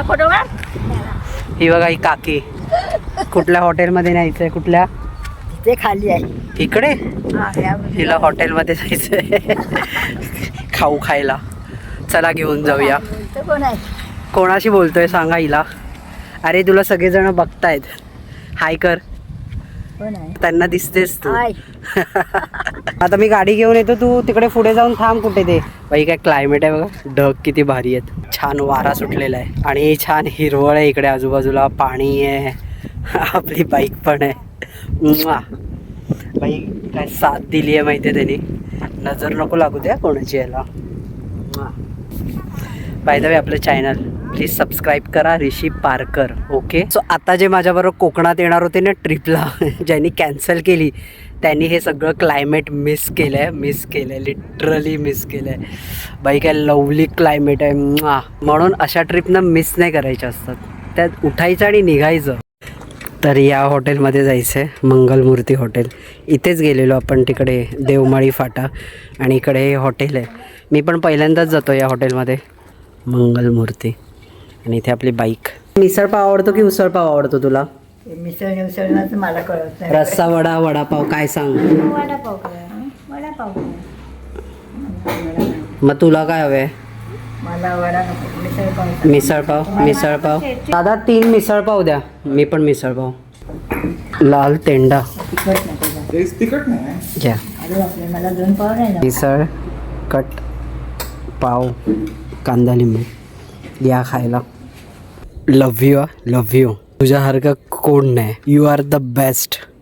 Photo काढ. ही बघा ही काकी कुठल्या हॉटेलमध्ये न्यायचंय? कुठल्या? ते खाली आहे इकडे हा, या बाजूला. हिला हॉटेलमध्ये जायचंय खाऊ खायला. चला घेऊन जाऊया. बोलतो कोण आहे? कोणाशी बोलतोय सांगा हिला. अरे तुला सगळेजण बघतायत. हाय कर. कोण आहे? त्यांना दिसतेस तू. हाय. आता मी गाडी घेऊन येतो, तू तिकडे पुढे जाऊन थांब. कुठे ते बाई काय क्लायमेट आहे बघा. ढग किती भारी आहेत. छान वारा सुटलेला आहे आणि छान हिरवळ आहे इकडे. आजूबाजूला पाणी आहे. आपली बाईक पण आहे. म्वा. बाई काय साथ दिली आहे माहिती आहे त्यांनी. नजर नको लागू द्या कोणाची याला. बाय द वे आपलं चॅनल प्लीज सबस्क्राईब करा, ऋषी पारकर. ओके. सो आता जे माझ्याबरोबर कोकणात येणार होते ना ट्रिपला, ज्यांनी कॅन्सल केली त्यांनी हे सगळं क्लायमेट मिस केलं आहे. लिटरली मिस केलं आहे. बाई काय लवली क्लायमेट आहे. म्हणून अशा ट्रिपनं मिस नाही करायच्या असतात. त्यात उठायचं आणि निघायचं. तर या हॉटेलमध्ये जायचं आहे, मंगलमूर्ती हॉटेल. इथेच गेलेलो आपण तिकडे देवमाळी फाटा आणि इकडे हे हॉटेल आहे. मी पण पहिल्यांदाच जातो या हॉटेलमध्ये, मंगलमूर्ती. आणि इथे आपली बाईक. मिसळपाव आवडतो की उसळपाव आवडतो तुला? मिसळ मला कळत नाही. रस्सा वडा, वडापाव काय सांग? वडापाव करा. वडापाव करा. मग तुला काय हवंय? मला वडा नको. मिसळपाव. दादा 3 मिसळपाव द्या. मी पण मिसळपाव. लाल तेंडा तिखट नाही घ्या. अरे बापरे, मला 2 पाव नाही ना. मिसळ कट पाव कांदा लिंबू या खायला. लव्ह यू तुझ्यासारखं कोण नाही. You are the best.